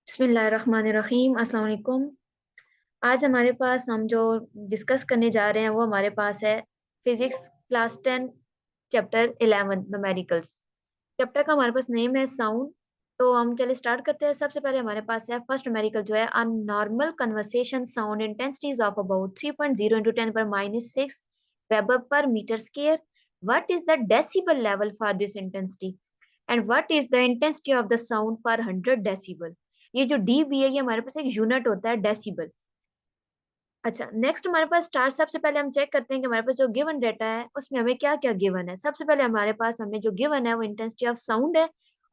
बिस्मिल्लाहिर्रहमानिर्रहीम, अस्सलाम वालेकुम। आज हमारे पास हम जो डिस्कस करने जा रहे हैं वो हमारे पास है physics class 10 chapter 11 numericals. Chapter का हमारे पास नेम है साउंड। तो हम चले स्टार्ट करते हैं। सबसे पहले हमारे पास है फर्स्ट न्यूमेरिकल जो है a normal conversation sound intensities of about 3.0 into 10 पर -6 weber per metre square. What is the decibel level for this intensity and what is the intensity of the sound for 100 decibel. ये जो dB है ये हमारे पास एक unit होता है decibel. अच्छा, नेक्स्ट हमारे पास स्टार। सबसे पहले हम चेक करते हैं कि हमारे पास जो गिवन डेटा है उसमें हमें क्या क्या गिवन है। सबसे पहले हमारे पास हमें जो गिवन है वो इंटेंसिटी ऑफ साउंड है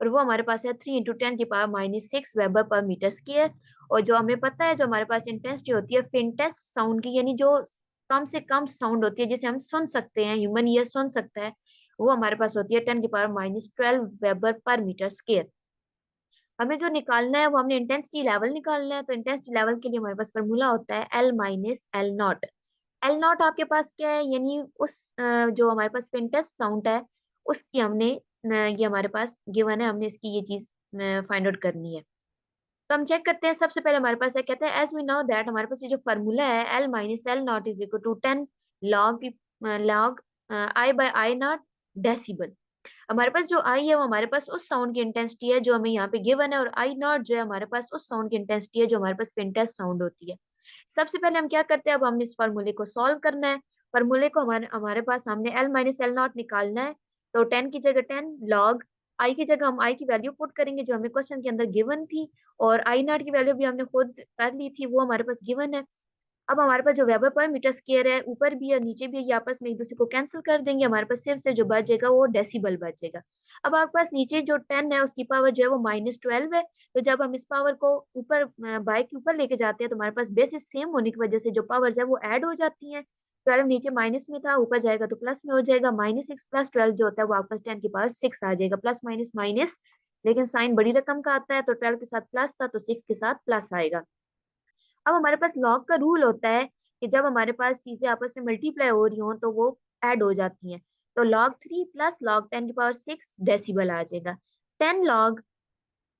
और वो हमारे पास है 3 × 10⁻⁻6 वेबर पर मीटर स्क्वायर। और जो हमें पता है जो हमारे पास इंटेंसिटी होती है फेंटेस्ट साउंड की, यानी जो कम से कम साउंड होती है जिसे हम सुन सकते हैं, ह्यूमन ईयर सुन सकता है, वो हमारे पास होती है 10⁻12 वेबर पर मीटर स्क्वायर। हमें जो निकालना है वो हमने इंटेंसिटी लेवल निकालना है। तो इंटेंसिटी लेवल के लिए हमारे पास फॉर्मूला होता है L - L0। एल नॉट आपके पास क्या है, यानी उस जो हमारे पास फेंटेस्ट साउंड है उसकी हमने ये हमारे पास गिवन है, हमने इसकी ये चीज फाइंड आउट करनी है। तो हम चेक करते हैं। सबसे पहले हमारे पास है, कहते हैं एज वी नो दैट, हमारे पास ये जो फॉर्मूला है L - L0 is equal to 10 log I by I naught decibel. हमारे पास जो आई है वो हमारे पास उस साउंड की इंटेंसिटी है जो हमें यहाँ पे गिवन है, और आई नॉट जो है हमारे पास उस साउंड की इंटेंसिटी है जो हमारे पास फेंटेस्ट साउंड होती है। सबसे पहले हम क्या करते हैं, अब हमने इस फार्मूले को सॉल्व करना है। फार्मूले को हमारे हमारे पास हमने L - L0 निकालना है। तो 10 की जगह 10 लॉग आई की जगह हम आई की वैल्यू पुट करेंगे जो हमें क्वेश्चन के अंदर गिवन थी, और आई नॉट की वैल्यू भी हमने खुद कर ली थी, वो हमारे पास गिवन है। अब हमारे पास जो वेबर पर मीटर स्क्वायर है ऊपर भी और नीचे भी है, ये आपस में एक दूसरे को कैंसिल कर देंगे। हमारे पास सिर्फ से जो बचेगा वो डेसिबल बचेगा। अब आपके पास नीचे जो 10 है उसकी पावर जो है वो -12 है। तो जब हम इस पावर को ऊपर बाय के ऊपर लेके जाते हैं तो हमारे पास बेसिस सेम होने की वजह से जो पावर्स है वो ऐड हो जाती हैं। 12 नीचे माइनस में था, ऊपर जाएगा तो प्लस में हो जाएगा। -6 प्लस 12 जो होता है वो आपके पास 10 की पावर 6 आ जाएगा। प्लस माइनस माइनस, लेकिन साइन बड़ी रकम का आता है तो 12 के साथ प्लस था तो 6 के साथ प्लस आएगा। अब हमारे पास लॉग का रूल होता है कि जब हमारे पास चीजें आपस में मल्टीप्लाई हो रही हो तो वो ऐड हो जाती हैं। तो log 3 प्लस log 10 की पावर 6 डेसिबल आ जाएगा। 10 लॉग,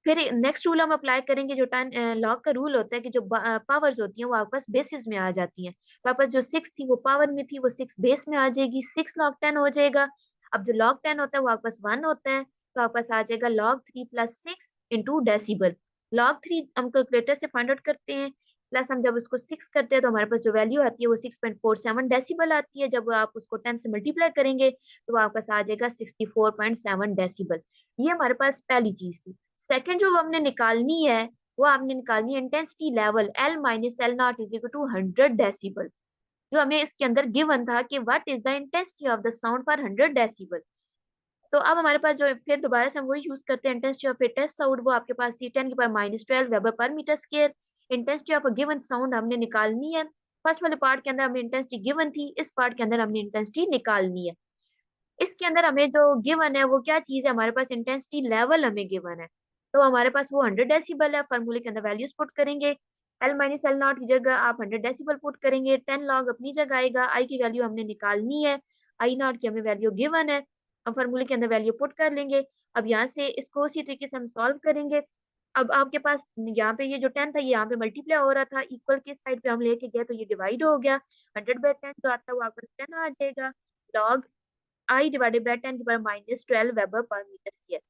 फिर नेक्स्ट रूल हम अप्लाई करेंगे। जो 10 लॉग का रूल होता है कि जो पावर्स होती हैं वो आपके पास बेसिस में आ जाती हैं। तो आपके पास जो 6 थी वो पावर में थी, वो 6 बेस में आ जाएगी, 6 log 10 हो जाएगा। अब जो log 10 होता है वो आपके पास 1 होता है, तो आपके पास आ जाएगा log 3 plus 6 into decibel. log 3 हम कैलकुलेटर से फाइंड आउट करते हैं, प्लस हम जब उसको 6 करते हैं तो हमारे पास जो वैल्यू आती है वो 6.47 डेसिबल आती है। जब आप उसको 10 से मल्टीप्लाई करेंगे तो वो आपके पास आ जाएगा 64.7 डेसिबल। ये हमारे पास पहली चीज थी। सेकंड जो हमने निकालनी है वो आपने निकालनी है intensity level L - L0 is equal to 100 decibel, जो हमें इसके अंदर गिवन था कि what is the intensity of the sound for 100 decibel. तो अब हमारे पास जो फिर दोबारा से हम वही यूज करते हैं, intensity of a test sound वो आपके पास थी 10 की power -12 weber per metre square. Intensity of a given sound हमने निकालनी है। फर्स्ट वाले पार्ट के अंदर हमें इंटेंसिटी गिवन थी, इस पार्ट के अंदर हमने इंटेंसिटी निकालनी है। इसके अंदर हमें जो गिवन है वो क्या चीज है, हमारे पास इंटेंसिटी लेवल हमें गिवन है। तो हमारे पास वो 100 डेसिबल है। फॉर्मूले के अंदर वैल्यूज पुट करेंगे। L - L0 की जगह आप 100 डेसिबल पुट करेंगे, 10 लॉग अपनी जगह आएगा। आई की वैल्यू हमने निकालनी है, आई नॉट की हमें वैल्यू गिवन है, हम फॉर्मूले के अंदर वैल्यू पुट कर लेंगे। अब यहाँ से इसको उसी तरीके से हम सॉल्व करेंगे। अब आपके पास यहाँ पे ये जो 10 था ये यहाँ पे मल्टीप्लाई हो रहा था, इक्वल के साइड पे हम लेके गए तो ये डिवाइड हो गया। 100/10 जो आता है वो आपका 10 आ जाएगा। लॉग आई डिवाइडेड बाय 10 की power -12 weber per metre square.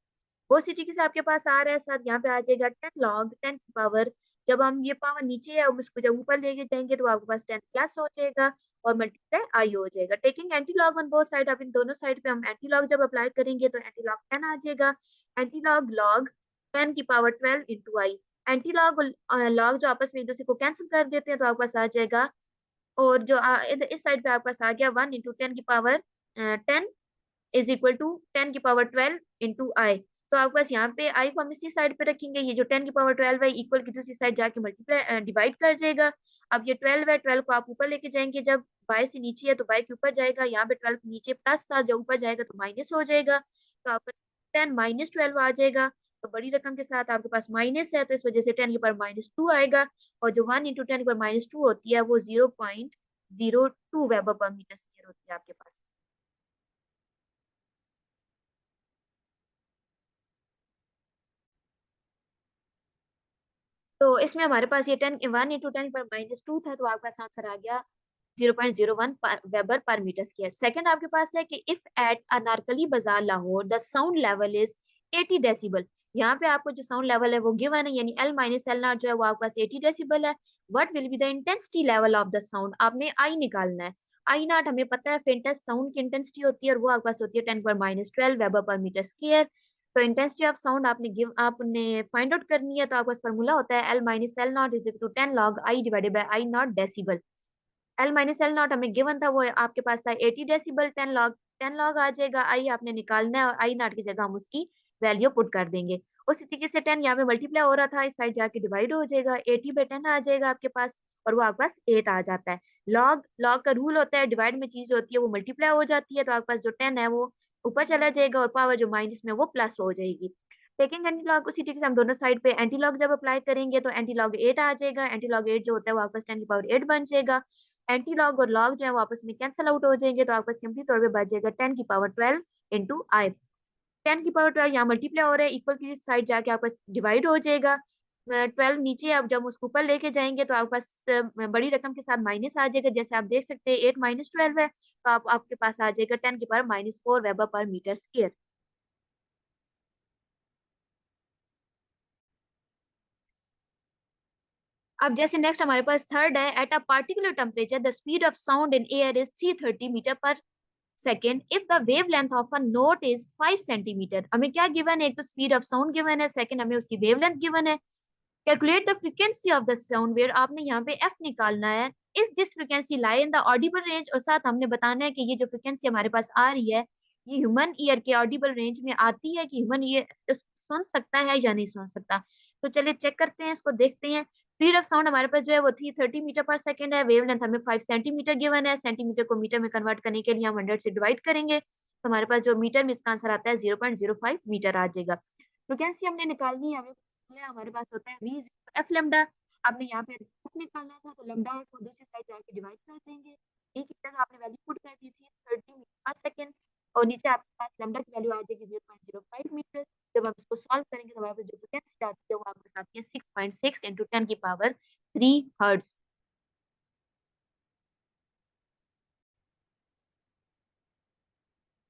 वो इसी तरीके से आपके पास आ रहा है, साथ यहाँ पे आ जाएगा 10 लॉग 10 की पावर। जब हम ये पावर नीचे है हम इसको जब ऊपर लेके जाएंगे तो आपके पास 10 प्लस हो जाएगा और मल्टीप्लाई आई हो जाएगा। Taking anti log on both side, अब इन दोनों साइड पे हम एंटी लॉग जब अप्लाई करेंगे तो एंटी लॉग 10 आ जाएगा। एंटी लॉग लॉग 10 की पावर 12 इंटू आई। एंटी लॉग लॉग जो आपस में एक दूसरे को कैंसिल कर देते हैं तो आपके पास आ जाएगा, और जो इस साइड पे आपके पास आ गया 1 इंटू 10 की पावर 10 इज इक्वल टू 10 की पावर 12 इंटू आई। तो आपके पास यहाँ पे आई को हम इसी साइड पे रखेंगे, ये जो 10 की पावर 12 है इक्वल की दूसरी साइड जाके मल्टीप्लाई डिवाइड कर जाएगा। अब ये 12 है, 12 को आप ऊपर लेके जाएंगे, जब बाय से नीचे है तो बाय के ऊपर जाएगा। यहाँ पे 12 नीचे प्लस था, जब ऊपर जाएगा तो माइनस हो जाएगा। तो आपका 10 - 12 आ जाएगा। तो बड़ी रकम के साथ आपके पास माइनस है तो इस वजह से 10 की पावर -2 आएगा। और जो 1 इंटू 10 की पावर -2 होती है वो 0.02 वेबर पर मीटर स्क्वायर होती है आपके पास। तो इसमें हमारे पास ये 10 1 इंटू 10⁻² था, तो आपका पास आंसर आ गया 0.01 weber per metre square. Second आपके पास है कि इफ एट अनारकली बाजार Lahore the sound level is 80 decibel. यहाँ पे आपको जो साउंड लेवल है वो गिवन है, यानी L माइनस एल नॉट जो है वो आपके पास 80 डेसिबल है। What will be the intensity level of the sound, आपने आई निकालना है। आई नॉट हमें पता है फेंटेस्ट साउंड की इंटेंसिटी होती है, और वो आपके पास होती है 10⁻12 वेबर पर मीटर स्क्वायर। तो इंटेंसिटी ऑफ साउंड आपने फाइंड आउट करनी है, तो आपका फार्मूला होता है L minus L naught is equal to 10 log I divided by I naught decibel. L minus L naught हमें गिवन था, वो आपके पास था 80 डेसिबल। 10 लॉग आ जाएगा, आई आपने निकालना है, और आई नॉट की जगह हम उसकी वैल्यू पुट कर देंगे। उसी तरीके से 10 यहाँ पे मल्टीप्लाई हो रहा था, इस साइड जाके डिवाइड हो जाएगा, 80/10 आ जाएगा आपके पास, और वो आपके पास 8 आ जाता है। लॉग लॉग का रूल होता है, डिवाइड में चीज होती है वो मल्टीप्लाई हो जाती है, तो आपके पास जो 10 है वो ऊपर चला जाएगा, और पावर जो माइनस में वो प्लस हो जाएगी। सेकंड एंटी लॉग उसी तरीके से हम दोनों साइड पे एंटी लॉग जब अप्लाई करेंगे, तो एंटी लॉग 8 आ जाएगा। एंटी लॉग 8 जो होता है वो आपके पास 10 की पावर 8 बन जाएगा। एंटी लॉग और लॉग जो है वो आपस में कैंसिल आउट हो जाएंगे, तो आपका सिंपली तौर पे बच जाएगा 10 की पावर 12 इंटू आई। 10 की पावर 12 यहाँ मल्टीप्लाई हो रहा है, इक्वल की साइड जाके आपका डिवाइड हो जाएगा। 12 नीचे आप जब उसको ऊपर लेके जाएंगे, तो आपके पास बड़ी रकम के साथ माइनस आ जाएगा, जैसे आप देख सकते हैं 8 माइनस 12 है, तो आपके पास आ जाएगा 10 की power -4 weber per metre square. अब जैसे नेक्स्ट हमारे पास थर्ड है, at a particular temperature the speed of sound in air is 330 metre per second if the wavelength of a note is 5 centimetre. हमें क्या गिवन है, एक तो स्पीड ऑफ साउंड गिवन है, सेकंड हमें उसकी वेव लेंथ गिवन है। Calculate the frequency of the sound wave, आपने यहाँ पे एफ निकालना है। इस this frequency lie in the Audible range, और साथ हमने बताना है कि ये जो फ्रीक्वेंसी हमारे पास आ रही है ये ह्यूमन ईयर के ऑडिबल रेंज में आती है, कि ह्यूमन ईयर सुन सकता है या नहीं सुन सकता। तो चलिए चेक करते हैं, इसको देखते हैं। स्पीड ऑफ साउंड हमारे पास जो है वो 330 मीटर पर सेकंड है। वेव लेंथ हमें 5 सेंटीमीटर गिवन है। सेंटीमीटर को मीटर में कन्वर्ट करने के लिए हम 100 से डिवाइड करेंगे, तो हमारे पास जो मीटर में इसका आंसर आता है 0.05 मीटर आ जाएगा। फ्रीक्वेंसी हमने निकालनी है, हमारे पास होता है वी एफ लेमडा। आपने यहाँ पे एफ निकालना था, तो लेमडा को दूसरी साइड जाके डिवाइड कर देंगे। ए की जगह आपने वैल्यू पुट कर दी थी 30 मीटर पर सेकंड, और नीचे आपके पास लेमडा की वैल्यू आ जाएगी 0.05 मीटर। जब आप इसको सॉल्व करेंगे, तो हमारे पास जो फ्रीक्वेंसी आती है वो आपके साथ आती है 6.6 इंटू 10 की पावर 3 हर्ट्ज।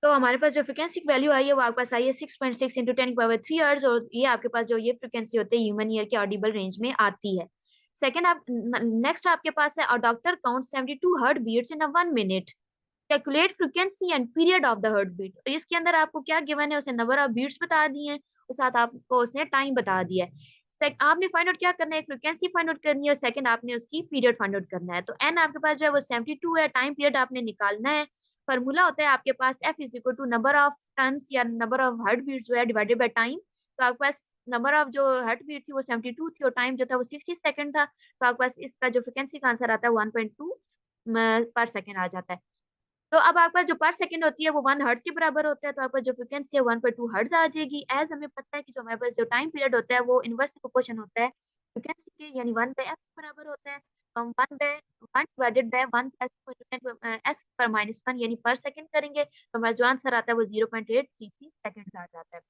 तो हमारे पास जो फ्रिक्वेंसी की वैल्यू आई है वो आपके पास आई है 6.6 इंटू 10 की पावर 3 हर्ट्ज, और ये आपके पास जो ये फ्रिक्वेंसी होती है ह्यूमन ईयर के ऑडिबल रेंज में आती है। सेकंड आप नेक्स्ट आपके पास है, a doctor count 72 heart beats in a 1 minute. Calculate frequency and period of the heart beat. तो इसके अंदर आपको क्या गिवन है, उसे नंबर ऑफ बीट्स बता दिए हैं, और साथ आपको उसने टाइम बता दिया है। आपने फाइंड आउट क्या करना है, फ्रीक्वेंसी फाइंड आउट करनी है, और सेकंड आपने उसकी पीरियड फाइंड आउट करना है। तो एन आपके पास जो है वो 72 है, टाइम पीरियड आपने निकालना है। फॉर्मूला होता है आपके पास F is equal to number of turns या नंबर ऑफ हार्ट बीट्स जो है डिवाइडेड बाय टाइम। तो आपके पास नंबर ऑफ जो हार्ट बीट थी वो 72 थी, और टाइम जो था वो 60 सेकंड था, तो आपके पास इसका जो फ्रिक्वेंसी का आंसर आता है 1.2 पर सेकंड आ जाता है। तो अब आपका जो पर सेकंड होती है वो 1 हर्ट्ज के बराबर होता है, तो आपका जो फ्रिक्वेंसी है 1.2 हर्ट्ज आ जाएगी। एज हमें पता है कि जो हमारे पास जो टाइम पीरियड होता है वो इनवर्स प्रोपोर्शन होता है फ्रिक्वेंसी के, यानी 1/f के बराबर होता है। तो हम 1 डिवाइडेड बाय 1 पर -1 यानी पर सेकंड करेंगे, तो हमारा जो आंसर आता है वो 0.833 सेकंड आ जाता है।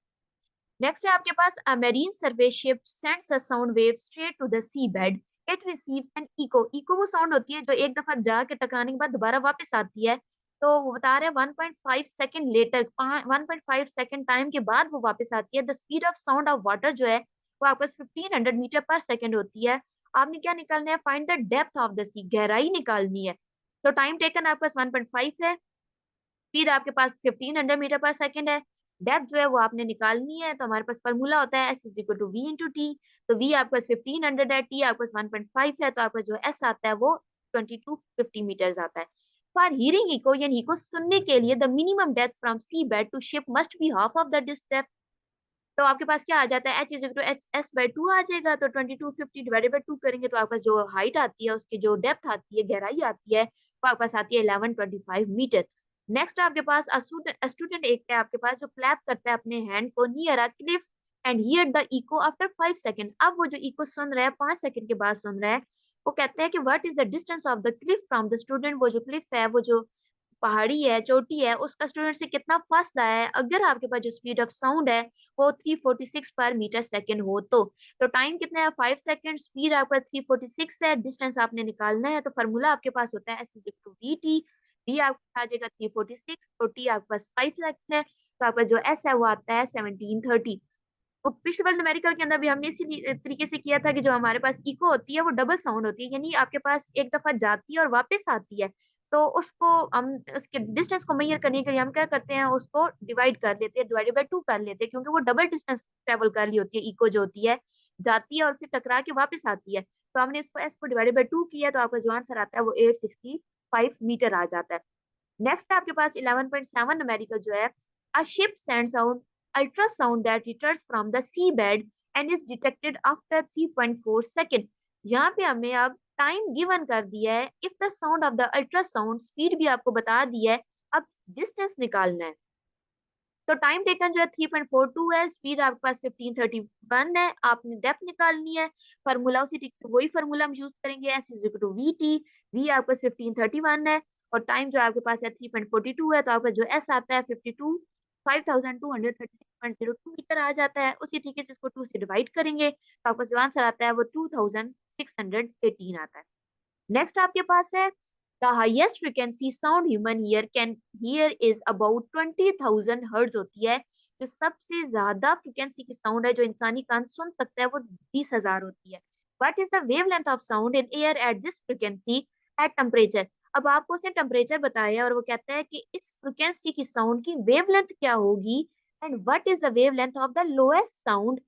नेक्स्ट है आपके पास, a marine survey ship sends a sound wave straight to the sea bed. It receives an echo. Echo वो साउंड होती है जो एक दफा जाके टकराने के बाद दोबारा वापस आती है। तो वो बता रहे हैं 1.5 सेकंड लेटर, 1.5 सेकंड टाइम के बाद वो वापस आती है। The speed of sound of water जो है वो आपके 1500 मीटर पर सेकंड होती है। आपने क्या निकालना है, find the depth of the sea, गहराई निकालनी है। तो टाइम टेकन आपके पास 1.5 है, स्पीड आपके पास 1500 मीटर पर सेकंड है, डेप्थ जो है वो आपने निकालनी है। तो हमारे पास फॉर्मूला होता है S is equal to V into T. तो वी आपके पास 1500 है, टी आपके पास 1.5 है, तो आपका जो एस आता है वो 2250 मीटर्स आता है। फॉर हियरिंग इको, यानी इको सुनने के लिए the minimum depth from sea bed to ship must be half of the this depth. तो आपके पास क्या आ जाता है, H is equal to H S by 2 आ जाएगा। तो 2250 डिवाइडेड बाई 2 करेंगे, तो आपके पास जो हाइट आती है उसकी जो डेप्थ आती है, गहराई आती है, वो आपके पास आती है 1125 मीटर। नेक्स्ट आपके पास स्टूडेंट एक है आपके पास जो क्लैप करता है अपने हैंड को near a cliff and hear the echo after 5 second. अब वो जो इको सुन रहा है 5 सेकंड के बाद सुन रहा है, वो कहते हैं कि what is the distance of the Cliff from the student. वो जो क्लिफ है वो जो पहाड़ी है, चोटी है, उसका स्टूडेंट से कितना फासला है, अगर आपके पास जो स्पीड ऑफ साउंड है वो 346 पर मीटर सेकेंड हो तो टाइम कितना है 5 सेकेंड, स्पीड आपका 346 है, डिस्टेंस आपने निकालना है तो फार्मूला आपके पास होता है S is to V T. V आपका आ जाएगा 346 और टी आपके पास 5 सेकेंड है, तो आपका जो एस है वो आता है 1730। वो पिछले वाले न्यूमेरिकल के अंदर भी हमने इसी तरीके से किया था कि जो हमारे पास इको होती है वो डबल साउंड होती है, यानी आपके पास एक दफा जाती है और वापस आती है। तो उसको हम उसके डिस्टेंस को मेजर करने के लिए हम क्या करते हैं, उसको डिवाइड कर लेते हैं, डिवाइडेड बाय टू कर लेते हैं, क्योंकि वो डबल डिस्टेंस ट्रेवल कर ली होती है, इको जो होती है जाती है और फिर टकरा के वापस आती है। तो हमने इसको एस को डिवाइडेड बाय टू किया तो आपका जो आंसर आता है वो 865 मीटर आ जाता है। नेक्स्ट है आपके पास 11.7 न्यूमेरिकल जो है, a ship sends out ultrasound that returns from the sea bed and is detected after 3.4 second. यहाँ पे हमें अब टाइम गिवन कर दिया है, if the sound of the ultrasound, speed भी आपको बता दिया है, अब डिस्टेंस निकालना है। तो टाइम टेकन जो है 3.42 है, स्पीड आपके पास 1531 है, आपने डेप्थ निकालनी है। फार्मूला उसी तरीके से वही फार्मूला हम यूज करेंगे, S is equal to V T. V आपके पास 1531 है और टाइम जो आपके पास है 3.42 है, तो आपका जो एस आता है 5236.02 मीटर आ जाता है। उसी तरीके से इसको 2 से डिवाइड करेंगे तो आपका जो आंसर आता है वो 2618 आता है। नेक्स्ट आपके पास है the highest frequency sound human ear can hear is about 20,000 hertz होती है। जो सबसे ज्यादा फ्रीक्वेंसी की साउंड है जो इंसानी कान सुन सकता है वो 20,000 होती है। What is the wavelength of sound in air at this frequency at temperature. अब आपको उसने टेम्परेचर बताया और वो कहता है कि इस फ्रीक्वेंसी की साउंड की वेवलेंथ क्या होगी, and what is the wavelength of the lowest sound.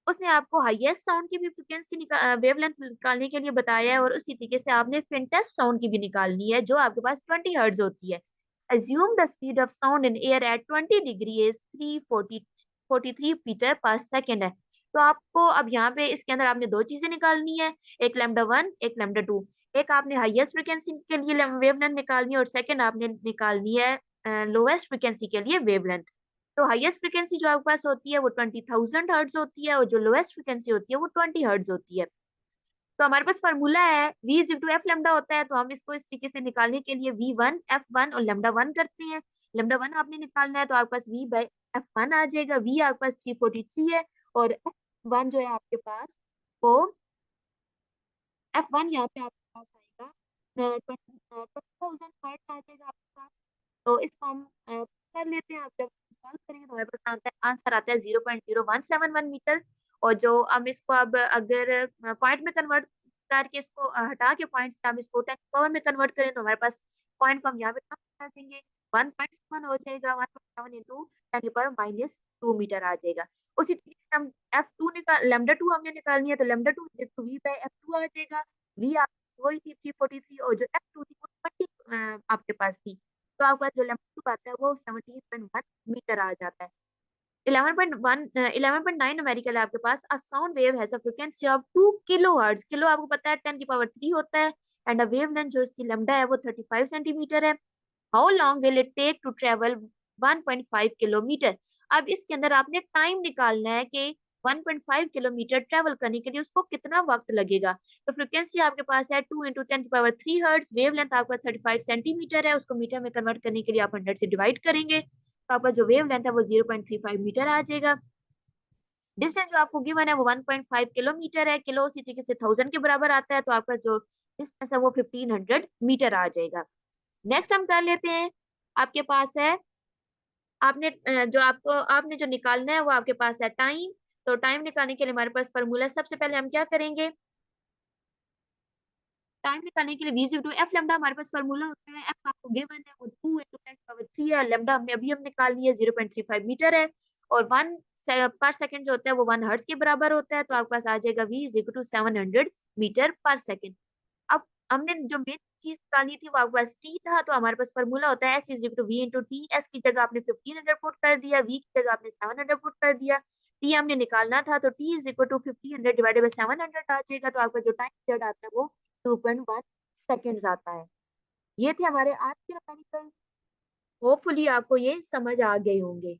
उसने आपको हाईएस्ट साउंड की भी फ्रिक्वेंसी वेवलेंथ निकालने के लिए बताया है और उसी तरीके से आपने फेंटेस्ट साउंड की भी निकालनी है जो आपके पास 20 हर्ट्ज होती है। Assume the speed of sound in air at 20 degree is 343 metre per second है। तो आपको अब यहाँ पे इसके अंदर आपने दो चीजें निकालनी है, एक लैम्डा वन एक लैम्डा टू। एक आपने हाईएस्ट फ्रिक्वेंसी के लिए वेवलेंथ निकालनी है और सेकंड आपने निकालनी है लोएस्ट फ्रिक्वेंसी के लिए वेवलेंथ। तो हाईएस्ट फ्रिक्वेंसी जो आपके पास होती है वो 20,000 हर्ट्ज होती है और जो लोएस्ट फ्रिक्वेंसी होती है वो 20 हर्ट्ज होती है। तो हमारे पास फॉर्मूला है v is to F lambda होता है, तो हम इसको इस तरीके से निकालने के लिए v1 f1 और लेमडा वन करते हैं। लेमडा वन आपने निकालना है तो आपके पास v बाई f1 आ जाएगा। v आपके पास 343 है और f1 जो है आपके पास वो f1 यहाँ पे आपके पास आएगा 20,000 हर्ट्ज आ जाएगा आपके पास। तो इसको हम कर लेते हैं, आप जब सॉल्व करेंगे तो हमारे पास आंसर आता है 0.0171 मीटर। और जो हम इसको अब अगर पॉइंट में कन्वर्ट करके इसको हटा के पॉइंट से हम इसको 10 पावर में कन्वर्ट करें तो हमारे पास पॉइंट को हम यहाँ पे कम कर देंगे, 1.7 हो जाएगा, 1.7 इंटू 10 की पावर -2 मीटर आ जाएगा। उसी तरीके से हम F2 निकाल लेमडा टू हमने निकालनी है तो lambda to V by F2 आ जाएगा। वी आप वही थी 343 और जो F2 थी वो 20 आपके पास थी, तो आपका जो लंबा आता है वो 17.1 मीटर आ जाता है। 11.9 न्यूमेरिकल है आपके पास। A sound wave has a frequency of 2 kilo hertz, kilo आपको पता है 10 की पावर 3 होता है, एंड अ वेवलेंथ जो इसकी लैम्डा है वो 35 सेंटीमीटर है। How long will it take to travel 1.5 kilometre. अब इसके अंदर आपने टाइम निकालना है कि 1.5 किलोमीटर ट्रेवल करने के लिए उसको कितना वक्त लगेगा। तो फ्रिक्वेंसी आपके पास है 2 × 10 की पावर 3 हर्ट्ज, वेवलेंथ आपका 35 सेंटीमीटर है, उसको मीटर में कन्वर्ट करने के लिए आप 100 से डिवाइड करेंगे तो आपका जो वेवलेंथ है वो 0.35 मीटर आ जाएगा। डिस्टेंस जो आपको गिवन है वो 1.5 किलोमीटर है, किलो उसी तरीके से 1000 के बराबर आता है, तो आपका जो डिस्टेंस है वो 1500 मीटर आ जाएगा। नेक्स्ट हम कर लेते हैं, आपके पास है आपने जो आपको आपने जो निकालना है वो आपके पास है टाइम। तो टाइम निकालने के लिए हमारे पास फॉर्मूला, सबसे पहले हम क्या करेंगे, टाइम निकालने के लिए वी टू एफ लेमडा हमारे पास फॉर्मूला होता है, एफ आपको गिवन है वो 2 × 10 की पावर 3 है, लेमडा हमने अभी हम निकाल लिया 0.35 मीटर है और 1 पर सेकंड जो होता है वो 1 हर्ट्ज के बराबर होता है, तो आपके पास आ जाएगा V is equal to 700 metre per second. अब हमने जो मेन चीज निकालनी थी वो आपके पास टी था, तो हमारे पास फॉर्मूला होता है S is equal to V into T. S की जगह आपने 1500 पुट कर दिया, वी की जगह आपने 700 पुट कर दिया, टी हमने निकालना था तो T is equal to 1500 divided by 700 आ जाएगा, तो आपका जो टाइम पीरियड आता है वो 2.1 सेकेंड्स आता है। ये थे हमारे आज के मैकेनिकल, होपफुली आपको ये समझ आ गए होंगे।